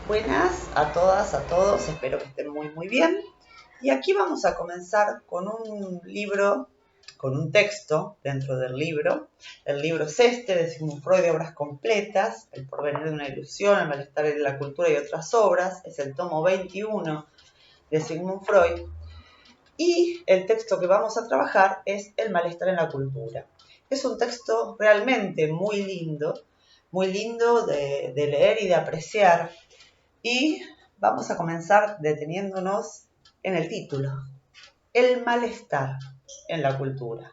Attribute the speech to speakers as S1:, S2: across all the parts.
S1: Buenas a todas, a todos, espero que estén muy bien. Y aquí vamos a comenzar con un libro, con un texto dentro del libro. El libro es este, de Sigmund Freud, de obras completas, El porvenir de una ilusión, El malestar de la cultura y otras obras. Es el tomo 21 de Sigmund Freud. Y el texto que vamos a trabajar es El malestar en la cultura. Es un texto realmente muy lindo de leer y de apreciar. Y vamos a comenzar deteniéndonos en el título, el malestar en la cultura.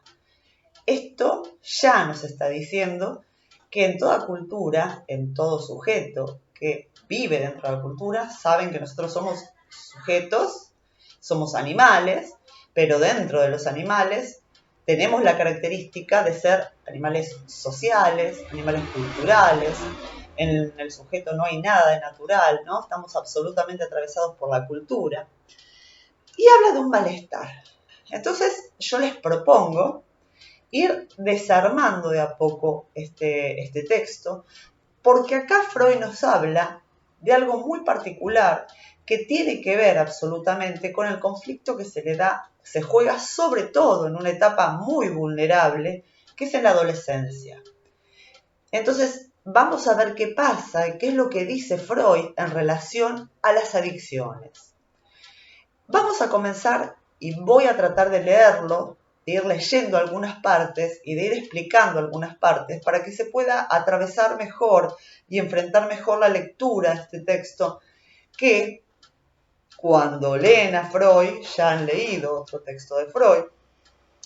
S1: Esto ya nos está diciendo que en toda cultura, en todo sujeto que vive dentro de la cultura, saben que nosotros somos sujetos, somos animales, pero dentro de los animales tenemos la característica de ser animales sociales, animales culturales. En el sujeto no hay nada de natural, ¿no? Estamos absolutamente atravesados por la cultura. Y habla de un malestar. Entonces yo les propongo ir desarmando de a poco este texto, porque acá Freud nos habla de algo muy particular que tiene que ver absolutamente con el conflicto que se juega sobre todo en una etapa muy vulnerable, que es en la adolescencia. Entonces, vamos a ver qué pasa y qué es lo que dice Freud en relación a las adicciones. Vamos a comenzar y voy a tratar de leerlo, de ir leyendo algunas partes y de ir explicando algunas partes para que se pueda atravesar mejor y enfrentar mejor la lectura de este texto, que cuando leen a Freud ya han leído otro texto de Freud,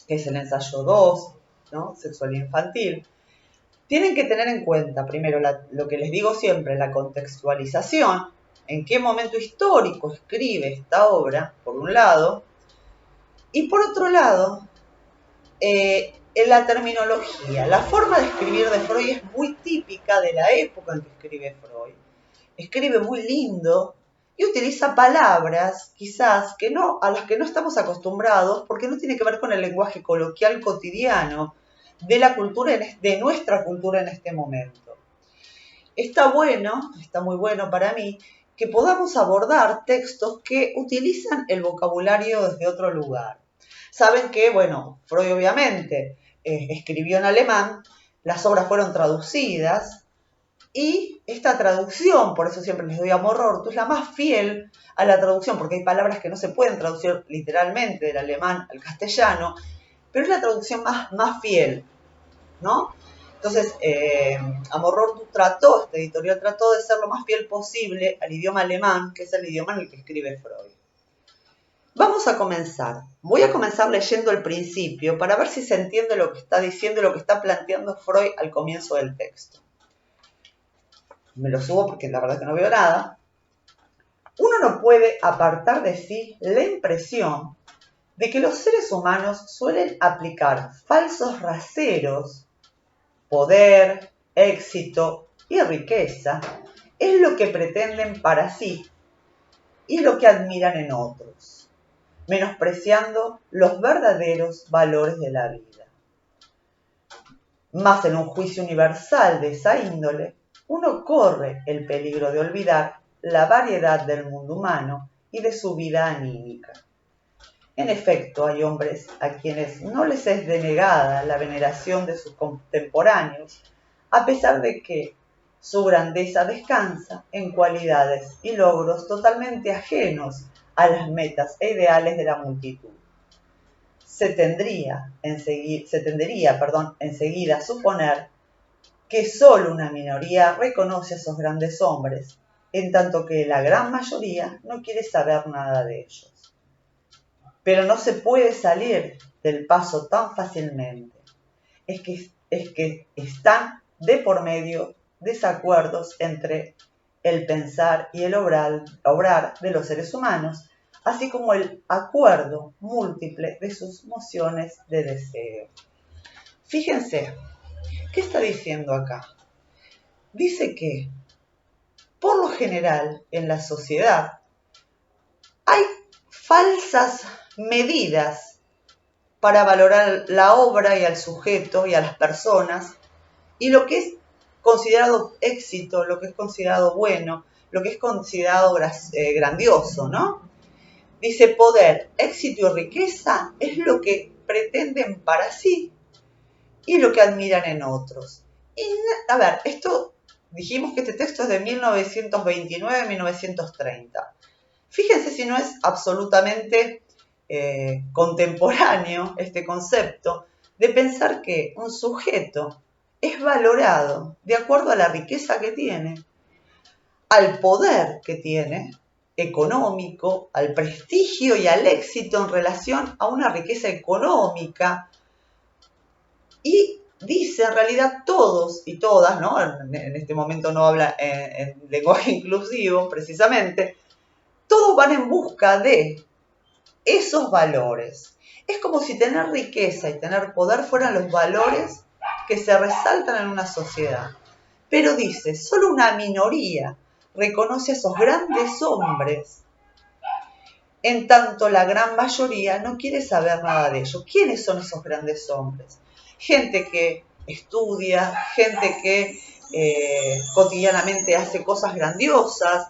S1: que es el ensayo 2, ¿no? Sexualidad infantil. Tienen que tener en cuenta, primero, lo que les digo siempre, la contextualización, en qué momento histórico escribe esta obra, por un lado, y por otro lado, en la terminología. La forma de escribir de Freud es muy típica de la época en que escribe Freud. Escribe muy lindo y utiliza palabras quizás a las que no estamos acostumbrados porque no tiene que ver con el lenguaje coloquial cotidiano de la cultura, de nuestra cultura en este momento. Está muy bueno para mí que podamos abordar textos que utilizan el vocabulario desde otro lugar. Saben que, bueno, Freud obviamente escribió en alemán, las obras fueron traducidas y esta traducción, por eso siempre les doy amor orto, es la más fiel a la traducción, porque hay palabras que no se pueden traducir literalmente del alemán al castellano, pero es la traducción más fiel, ¿no? Entonces, Amorortu este editorial trató de ser lo más fiel posible al idioma alemán, que es el idioma en el que escribe Freud. Vamos a comenzar. Voy a comenzar leyendo el principio para ver si se entiende lo que está diciendo y lo que está planteando Freud al comienzo del texto. Me lo subo porque la verdad es que no veo nada. Uno no puede apartar de sí la impresión de que los seres humanos suelen aplicar falsos raseros, poder, éxito y riqueza, es lo que pretenden para sí y lo que admiran en otros, menospreciando los verdaderos valores de la vida. Mas en un juicio universal de esa índole, uno corre el peligro de olvidar la variedad del mundo humano y de su vida anímica. En efecto, hay hombres a quienes no les es denegada la veneración de sus contemporáneos, a pesar de que su grandeza descansa en cualidades y logros totalmente ajenos a las metas e ideales de la multitud. Se tendería enseguida a suponer que solo una minoría reconoce a esos grandes hombres, en tanto que la gran mayoría no quiere saber nada de ellos. Pero no se puede salir del paso tan fácilmente. Es que están de por medio desacuerdos entre el pensar y el obrar de los seres humanos, así como el acuerdo múltiple de sus mociones de deseo. Fíjense, ¿qué está diciendo acá? Dice que, por lo general, en la sociedad hay falsas medidas para valorar la obra y al sujeto y a las personas, y lo que es considerado éxito, lo que es considerado bueno, lo que es considerado grandioso, ¿no? Dice, poder, éxito y riqueza es lo que pretenden para sí y lo que admiran en otros. Y, a ver, esto, dijimos que este texto es de 1929-1930. Fíjense si no es absolutamente contemporáneo este concepto de pensar que un sujeto es valorado de acuerdo a la riqueza que tiene, al poder que tiene, económico, al prestigio y al éxito en relación a una riqueza económica. Y dice, en realidad, todos y todas, ¿no? En este momento no habla en lenguaje inclusivo, precisamente, todos van en busca de esos valores. Es como si tener riqueza y tener poder fueran los valores que se resaltan en una sociedad. Pero dice, solo una minoría reconoce a esos grandes hombres, en tanto la gran mayoría no quiere saber nada de ellos. ¿Quiénes son esos grandes hombres? Gente que estudia, gente que cotidianamente hace cosas grandiosas.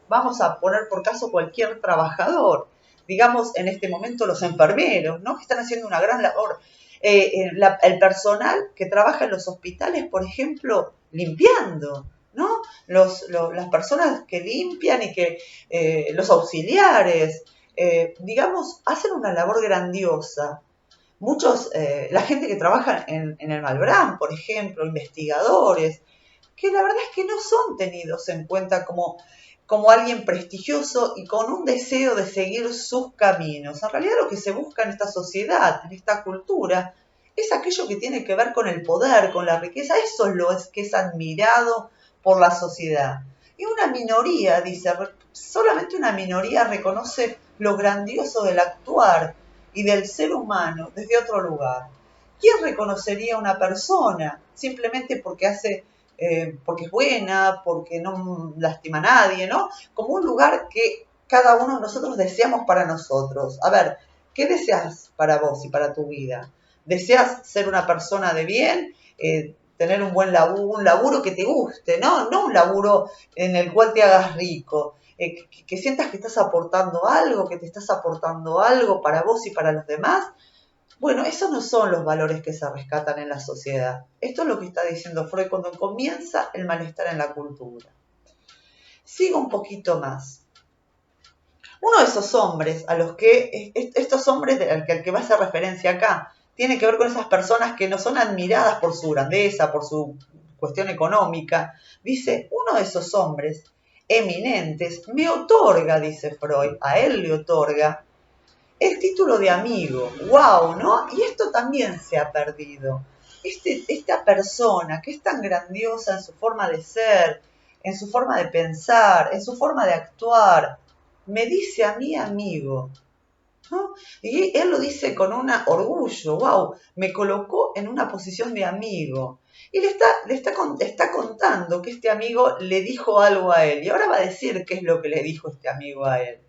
S1: Vamos a poner por caso cualquier trabajador, digamos en este momento los enfermeros, ¿no? Que están haciendo una gran labor. El personal que trabaja en los hospitales, por ejemplo, limpiando, ¿no? Las personas que limpian y que los auxiliares, digamos, hacen una labor grandiosa. Muchos, la gente que trabaja en el Malbrán, por ejemplo, investigadores, que la verdad es que no son tenidos en cuenta como alguien prestigioso y con un deseo de seguir sus caminos. En realidad lo que se busca en esta sociedad, en esta cultura, es aquello que tiene que ver con el poder, con la riqueza. Eso es lo que es admirado por la sociedad. Y una minoría, dice, solamente una minoría reconoce lo grandioso del actuar y del ser humano desde otro lugar. ¿Quién reconocería a una persona simplemente porque porque es buena, porque no lastima a nadie, ¿no? Como un lugar que cada uno de nosotros deseamos para nosotros. A ver, ¿qué deseas para vos y para tu vida? ¿Deseas ser una persona de bien? Tener un buen laburo, un laburo que te guste, ¿no? No un laburo en el cual te hagas rico. Que sientas que estás aportando algo, que te estás aportando algo para vos y para los demás. Bueno, esos no son los valores que se rescatan en la sociedad. Esto es lo que está diciendo Freud cuando comienza el malestar en la cultura. Sigo un poquito más. Uno de esos hombres, a los que, estos hombres al que va a hacer referencia acá, tiene que ver con esas personas que no son admiradas por su grandeza, por su cuestión económica. Dice, uno de esos hombres eminentes me otorga, dice Freud, a él le otorga el título de amigo. ¡Wow! ¿No? Y esto también se ha perdido. Esta persona que es tan grandiosa en su forma de ser, en su forma de pensar, en su forma de actuar, me dice a mí amigo, ¿no? Y él lo dice con un orgullo, wow, me colocó en una posición de amigo. Y le está contando que este amigo le dijo algo a él. Y ahora va a decir qué es lo que le dijo este amigo a él.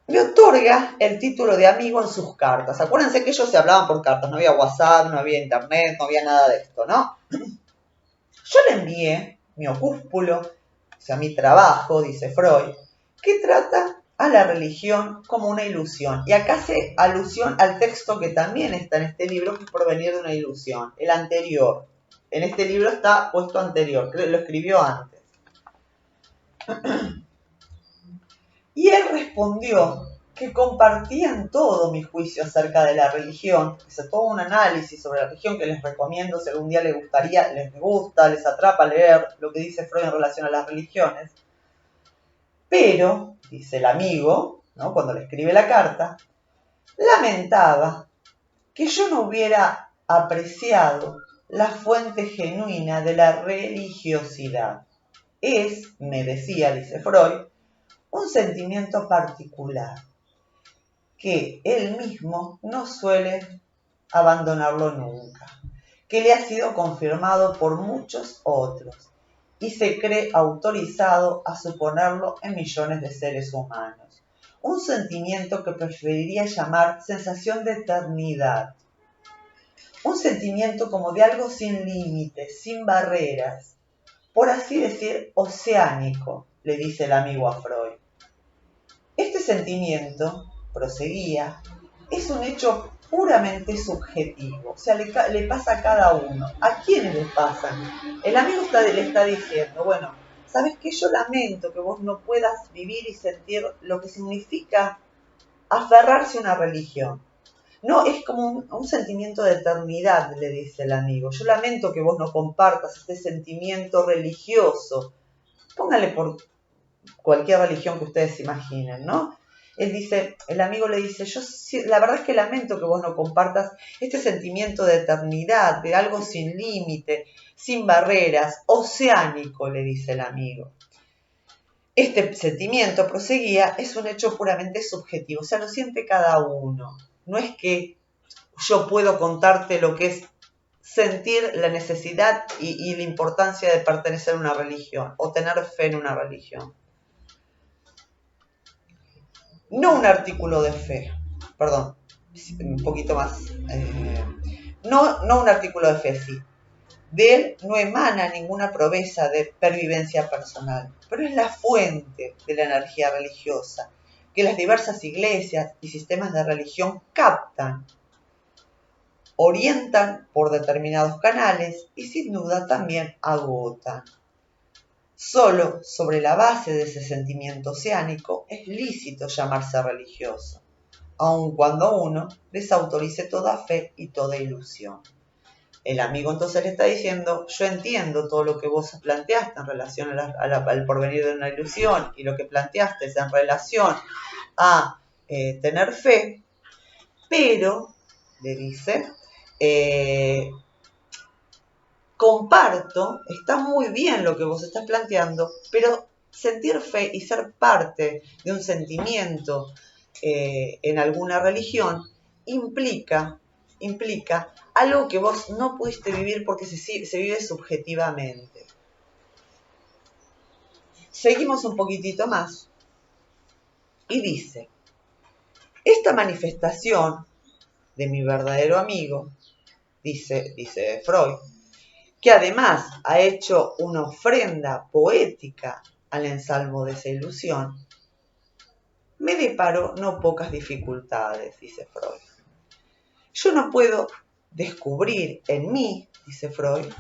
S1: Me otorga el título de amigo en sus cartas. Acuérdense que ellos se hablaban por cartas, no había WhatsApp, no había internet, no había nada de esto, ¿no? Yo le envié mi opúsculo, o sea, mi trabajo, dice Freud, que trata a la religión como una ilusión. Y acá hace alusión al texto que también está en este libro, que es Porvenir de una ilusión, el anterior. En este libro está puesto anterior, lo escribió antes. Y él respondió que compartían todo mi juicio acerca de la religión, hizo todo un análisis sobre la religión que les recomiendo si algún día les gusta, les atrapa leer lo que dice Freud en relación a las religiones. Pero, dice el amigo, ¿no? Cuando le escribe la carta, lamentaba que yo no hubiera apreciado la fuente genuina de la religiosidad. Es, me decía, dice Freud, un sentimiento particular, que él mismo no suele abandonarlo nunca, que le ha sido confirmado por muchos otros y se cree autorizado a suponerlo en millones de seres humanos. Un sentimiento que preferiría llamar sensación de eternidad. un sentimiento como de algo sin límites, sin barreras, por así decir, oceánico, le dice el amigo a Freud. Este sentimiento, proseguía, es un hecho puramente subjetivo, o sea, le pasa a cada uno. ¿A quiénes les pasa? El amigo le está diciendo, bueno, ¿sabes qué? Yo lamento que vos no puedas vivir y sentir lo que significa aferrarse a una religión. No, es como un sentimiento de eternidad, le dice el amigo. Yo lamento que vos no compartas este sentimiento religioso. Póngale por cualquier religión que ustedes imaginen, ¿no? El amigo le dice, la verdad es que lamento que vos no compartas este sentimiento de eternidad, de algo sin límite, sin barreras, oceánico, le dice el amigo. Este sentimiento, proseguía, es un hecho puramente subjetivo, o sea, lo siente cada uno. No es que yo puedo contarte lo que es sentir la necesidad y la importancia de pertenecer a una religión o tener fe en una religión. No un artículo de fe, perdón, un poquito más. No un artículo de fe, sí. De él no emana ninguna promesa de pervivencia personal, pero es la fuente de la energía religiosa que las diversas iglesias y sistemas de religión captan, orientan por determinados canales y sin duda también agotan. Solo sobre la base de ese sentimiento oceánico es lícito llamarse religioso, aun cuando uno desautorice toda fe y toda ilusión. El amigo entonces le está diciendo, yo entiendo todo lo que vos planteaste en relación al porvenir de una ilusión y lo que planteaste es en relación a tener fe, pero, le dice, comparto, está muy bien lo que vos estás planteando, pero sentir fe y ser parte de un sentimiento en alguna religión implica algo que vos no pudiste vivir porque se vive subjetivamente. Seguimos un poquitito más y dice, esta manifestación de mi verdadero amigo, dice Freud, que además ha hecho una ofrenda poética al ensalmo de esa ilusión, me deparó no pocas dificultades, dice Freud. Yo no puedo descubrir en mí, dice Freud,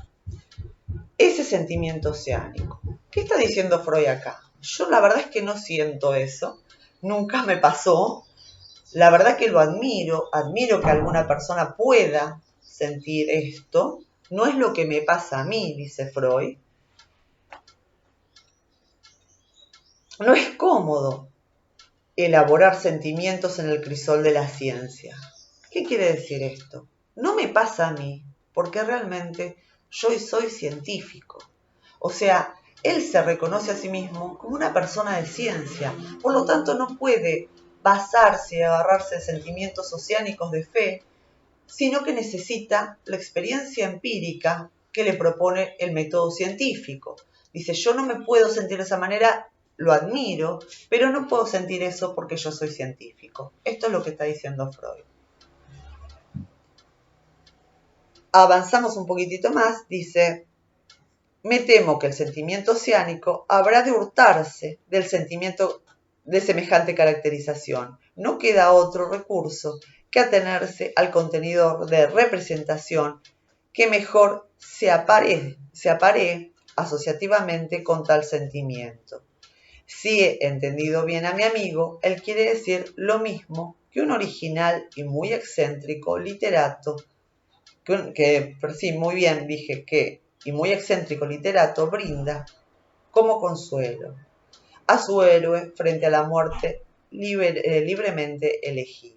S1: ese sentimiento oceánico. ¿Qué está diciendo Freud acá? Yo la verdad es que no siento eso, nunca me pasó. La verdad que lo admiro que alguna persona pueda sentir esto. No es lo que me pasa a mí, dice Freud. No es cómodo elaborar sentimientos en el crisol de la ciencia. ¿Qué quiere decir esto? No me pasa a mí, porque realmente yo soy científico. O sea, él se reconoce a sí mismo como una persona de ciencia, por lo tanto no puede basarse y agarrarse de sentimientos oceánicos de fe, sino que necesita la experiencia empírica que le propone el método científico. Dice, yo no me puedo sentir de esa manera, lo admiro, pero no puedo sentir eso porque yo soy científico. Esto es lo que está diciendo Freud. Avanzamos un poquitito más, dice, me temo que el sentimiento oceánico habrá de hurtarse del sentimiento de semejante caracterización. No queda otro recurso que atenerse al contenido de representación que mejor se aparee asociativamente con tal sentimiento. Si he entendido bien a mi amigo, él quiere decir lo mismo que un original y muy excéntrico literato, sí, muy bien dije que, y muy excéntrico literato brinda como consuelo a su héroe frente a la muerte libremente elegida.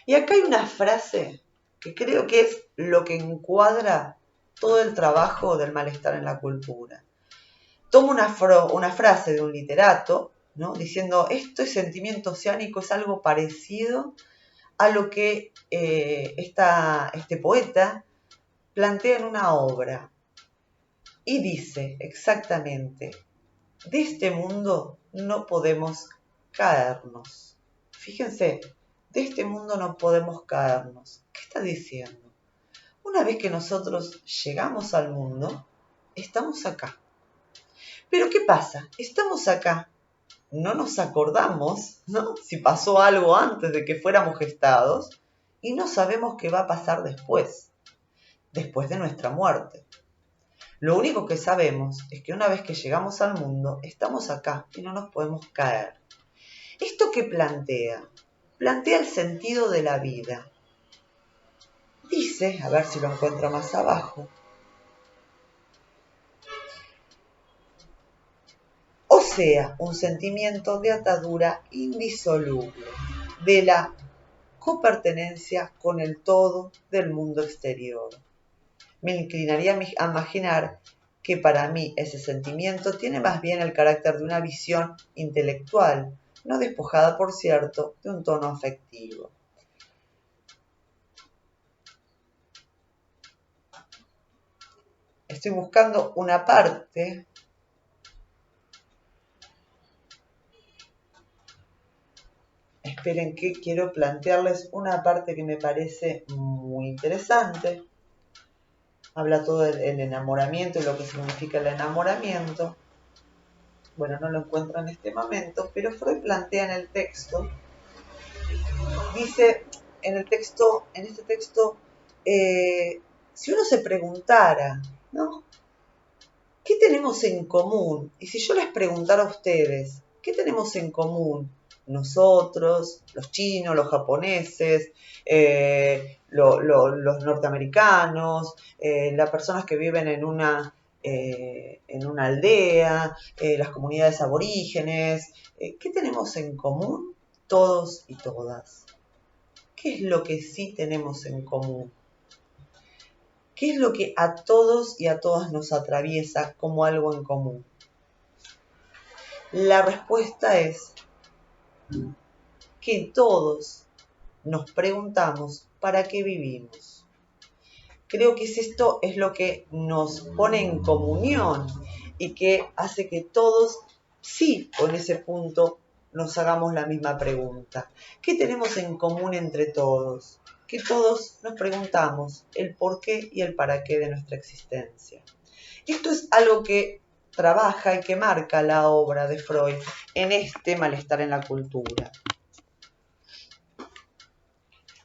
S1: Y acá hay una frase que creo que es lo que encuadra todo el trabajo del malestar en la cultura. Tomo una frase de un literato, ¿no? Diciendo, este sentimiento oceánico es algo parecido a lo que este poeta plantea en una obra. Y dice exactamente, de este mundo no podemos caernos. Fíjense, de este mundo no podemos caernos. ¿Qué está diciendo? Una vez que nosotros llegamos al mundo, estamos acá. Pero ¿qué pasa? Estamos acá, no nos acordamos, ¿no?, si pasó algo antes de que fuéramos gestados y no sabemos qué va a pasar después de nuestra muerte. Lo único que sabemos es que una vez que llegamos al mundo, estamos acá y no nos podemos caer. ¿Esto qué plantea? Plantea el sentido de la vida. Dice, a ver si lo encuentro más abajo, o sea, un sentimiento de atadura indisoluble, de la copertenencia con el todo del mundo exterior. Me inclinaría a imaginar que para mí ese sentimiento tiene más bien el carácter de una visión intelectual, no despojada, por cierto, de un tono afectivo. Estoy buscando una parte esperen, que quiero plantearles una parte que me parece muy interesante. Habla todo del enamoramiento y lo que significa el enamoramiento. Bueno, no lo encuentro en este momento, pero Freud plantea en el texto, dice en este texto, si uno se preguntara, ¿no?, ¿qué tenemos en común? Y si yo les preguntara a ustedes, ¿qué tenemos en común nosotros, los chinos, los japoneses, los norteamericanos, las personas que viven en una aldea, las comunidades aborígenes? ¿Qué tenemos en común todos y todas? ¿Qué es lo que sí tenemos en común? ¿Qué es lo que a todos y a todas nos atraviesa como algo en común? La respuesta es que todos nos preguntamos ¿para qué vivimos? Creo que esto es lo que nos pone en comunión y que hace que todos, sí, con ese punto, nos hagamos la misma pregunta. ¿Qué tenemos en común entre todos? Que todos nos preguntamos el por qué y el para qué de nuestra existencia. Esto es algo que trabaja y que marca la obra de Freud en este malestar en la cultura.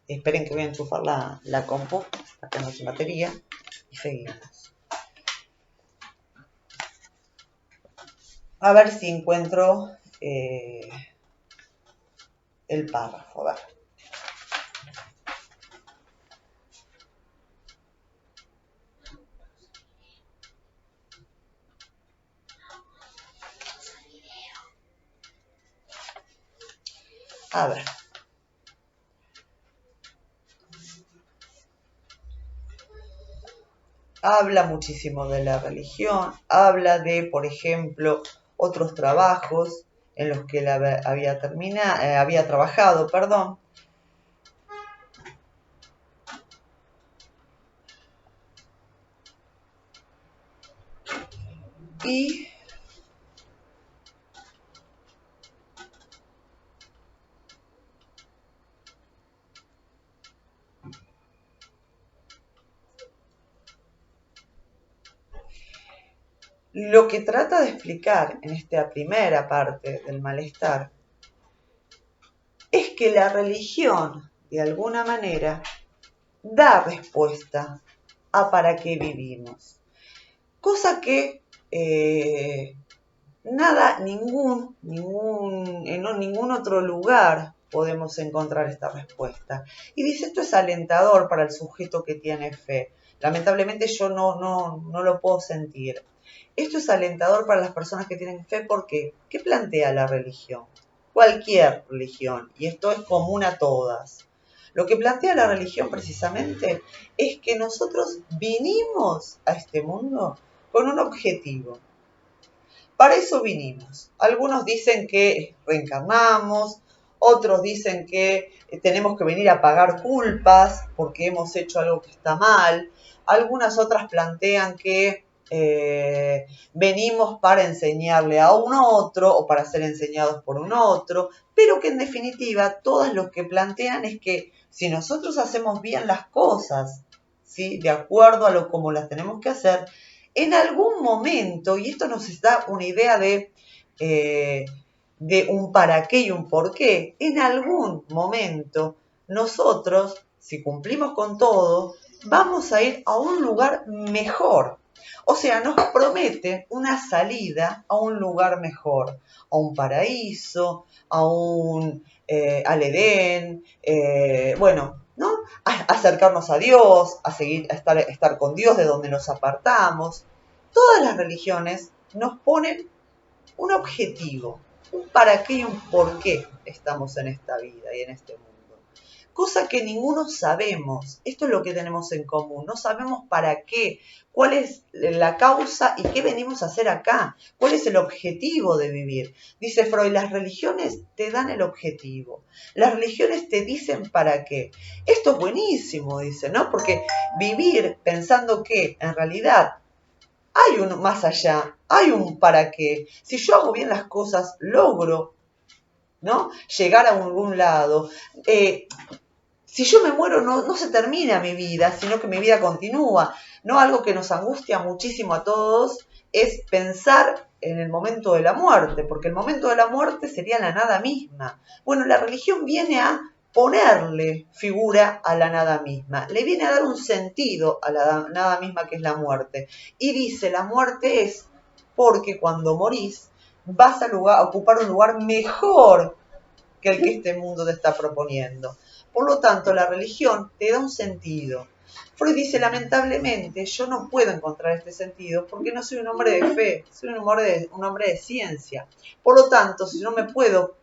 S1: Esperen que voy a enchufar la compu, acá no hay batería, y seguimos. A ver si encuentro el párrafo, a ver. A ver. Habla muchísimo de la religión, habla de, por ejemplo, otros trabajos en los que él había trabajado, y lo que trata de explicar en esta primera parte del malestar es que la religión, de alguna manera, da respuesta a para qué vivimos. Cosa que en ningún otro lugar podemos encontrar esta respuesta. Y dice, esto es alentador para el sujeto que tiene fe. Lamentablemente yo no lo puedo sentir. Esto es alentador para las personas que tienen fe porque, ¿qué plantea la religión? Cualquier religión, y esto es común a todas. Lo que plantea la religión precisamente es que nosotros vinimos a este mundo con un objetivo. Para eso vinimos. Algunos dicen que reencarnamos, otros dicen que tenemos que venir a pagar culpas porque hemos hecho algo que está mal. Algunas otras plantean que venimos para enseñarle a un otro o para ser enseñados por un otro, pero que en definitiva todas lo que plantean es que si nosotros hacemos bien las cosas, ¿sí? De acuerdo a cómo las tenemos que hacer, en algún momento, y esto nos da una idea de un para qué y un por qué, en algún momento nosotros, si cumplimos con todo, vamos a ir a un lugar mejor. O sea, nos promete una salida a un lugar mejor, a un paraíso, al Edén, bueno, ¿no? A acercarnos a Dios, a estar con Dios de donde nos apartamos. Todas las religiones nos ponen un objetivo, un para qué y un por qué estamos en esta vida y en este mundo. Cosa que ninguno sabemos. Esto es lo que tenemos en común. No sabemos para qué, cuál es la causa y qué venimos a hacer acá. ¿Cuál es el objetivo de vivir? Dice Freud, las religiones te dan el objetivo. Las religiones te dicen para qué. Esto es buenísimo, dice, ¿no? Porque vivir pensando que en realidad hay un más allá, hay un para qué. Si yo hago bien las cosas, logro, ¿no? Llegar a algún lado. Si yo me muero, no se termina mi vida, sino que mi vida continúa. ¿No? Algo que nos angustia muchísimo a todos es pensar en el momento de la muerte, porque el momento de la muerte sería la nada misma. Bueno, la religión viene a ponerle figura a la nada misma, le viene a dar un sentido a la nada misma que es la muerte. Y dice, la muerte es porque cuando morís vas a ocupar un lugar mejor que el que este mundo te está proponiendo. Por lo tanto, la religión te da un sentido. Freud dice, lamentablemente, yo no puedo encontrar este sentido porque no soy un hombre de fe, soy un hombre de ciencia. Por lo tanto, si no me puedo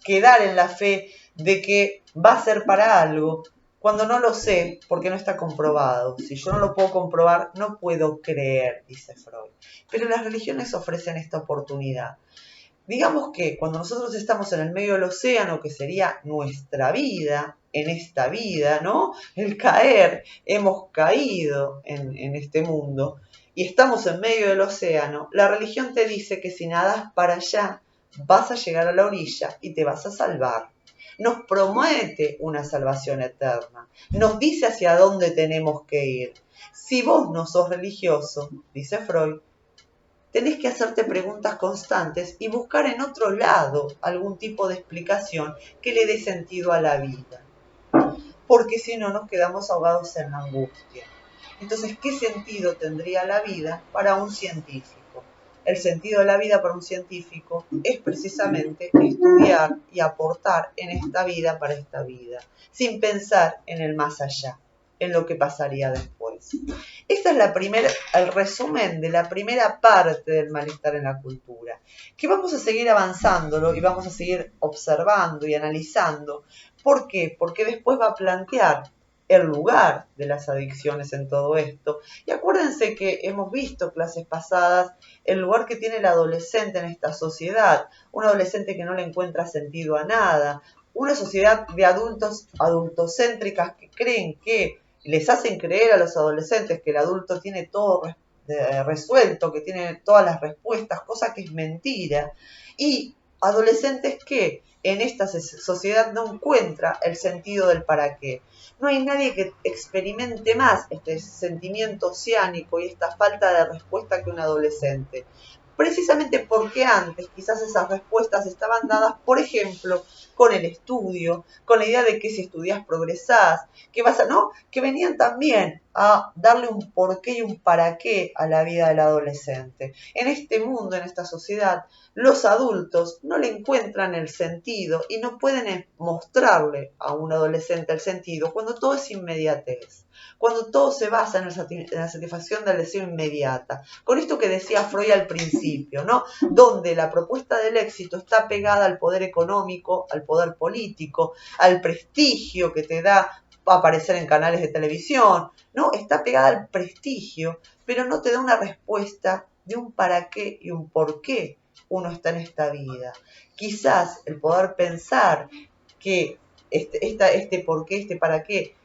S1: quedar en la fe de que va a ser para algo, cuando no lo sé, porque no está comprobado. Si yo no lo puedo comprobar, no puedo creer, dice Freud. Pero las religiones ofrecen esta oportunidad. Digamos que cuando nosotros estamos en el medio del océano, que sería nuestra vida, en esta vida, ¿no? El caer, hemos caído en este mundo y estamos en medio del océano, la religión te dice que si nadas para allá, vas a llegar a la orilla y te vas a salvar. Nos promete una salvación eterna, nos dice hacia dónde tenemos que ir. Si vos no sos religioso, dice Freud, tenés que hacerte preguntas constantes y buscar en otro lado algún tipo de explicación que le dé sentido a la vida. Porque si no, nos quedamos ahogados en la angustia. Entonces, ¿qué sentido tendría la vida para un científico? El sentido de la vida para un científico es precisamente estudiar y aportar en esta vida para esta vida, sin pensar en el más allá, en lo que pasaría después. Esta es el resumen de la primera parte del malestar en la cultura, que vamos a seguir avanzándolo y vamos a seguir observando y analizando. ¿Por qué? Porque después va a plantear el lugar de las adicciones en todo esto. Y acuérdense que hemos visto clases pasadas el lugar que tiene el adolescente en esta sociedad, un adolescente que no le encuentra sentido a nada, una sociedad de adultocéntricas que creen que les hacen creer a los adolescentes que el adulto tiene todo resuelto, que tiene todas las respuestas, cosa que es mentira. Y adolescentes que en esta sociedad no encuentra el sentido del para qué. No hay nadie que experimente más este sentimiento oceánico y esta falta de respuesta que un adolescente. Precisamente porque antes quizás esas respuestas estaban dadas, por ejemplo, con el estudio, con la idea de que si estudias progresás, que vas a, ¿no? Que venían también a darle un porqué y un para qué a la vida del adolescente. En este mundo, en esta sociedad, los adultos no le encuentran el sentido y no pueden mostrarle a un adolescente el sentido cuando todo es inmediatez, cuando todo se basa en la satisfacción del deseo inmediata. Con esto que decía Freud al principio, ¿no? Donde la propuesta del éxito está pegada al poder económico, al poder político, al prestigio que te da aparecer en canales de televisión, ¿no? Está pegada al prestigio, pero no te da una respuesta de un para qué y un por qué uno está en esta vida. Quizás el poder pensar que este por qué, este para qué,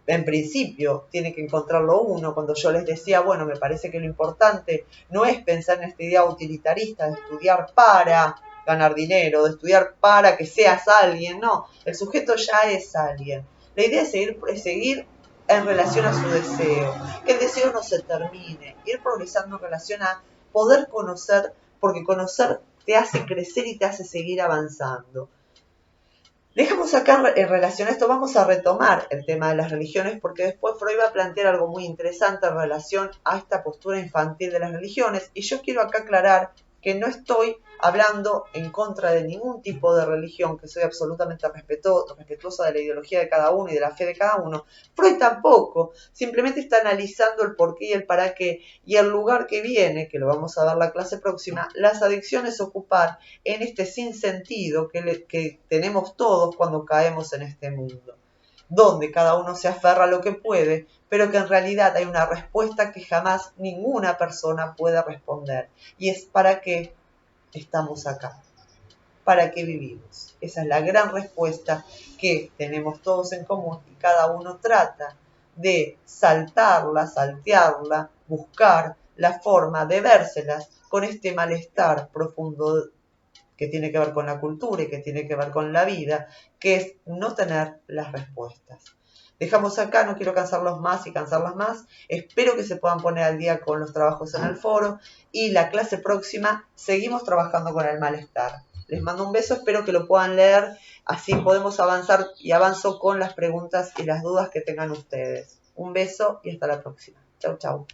S1: en principio tiene que encontrarlo uno. Cuando yo les decía, bueno, me parece que lo importante no es pensar en esta idea utilitarista de estudiar para ganar dinero, de estudiar para que seas alguien, no, el sujeto ya es alguien. La idea es seguir en relación a su deseo, que el deseo no se termine, ir progresando en relación a poder conocer, porque conocer te hace crecer y te hace seguir avanzando. Dejamos acá en relación a esto, vamos a retomar el tema de las religiones, porque después Freud va a plantear algo muy interesante en relación a esta postura infantil de las religiones, y yo quiero acá aclarar que no estoy hablando en contra de ningún tipo de religión, que soy absolutamente respetuosa de la ideología de cada uno y de la fe de cada uno. Freud tampoco, simplemente está analizando el por qué y el para qué, y el lugar que viene, que lo vamos a ver la clase próxima, las adicciones ocupar en este sinsentido que tenemos todos cuando caemos en este mundo, donde cada uno se aferra a lo que puede, pero que en realidad hay una respuesta que jamás ninguna persona puede responder, y es ¿para qué estamos acá? ¿Para qué vivimos? Esa es la gran respuesta que tenemos todos en común y cada uno trata de saltearla, buscar la forma de vérselas con este malestar profundo que tiene que ver con la cultura y que tiene que ver con la vida, que es no tener las respuestas. Dejamos acá, no quiero cansarlos más y cansarlas más. Espero que se puedan poner al día con los trabajos en el foro y la clase próxima seguimos trabajando con el malestar. Les mando un beso, espero que lo puedan leer, así podemos avanzar y avanzo con las preguntas y las dudas que tengan ustedes. Un beso y hasta la próxima. Chau, chau.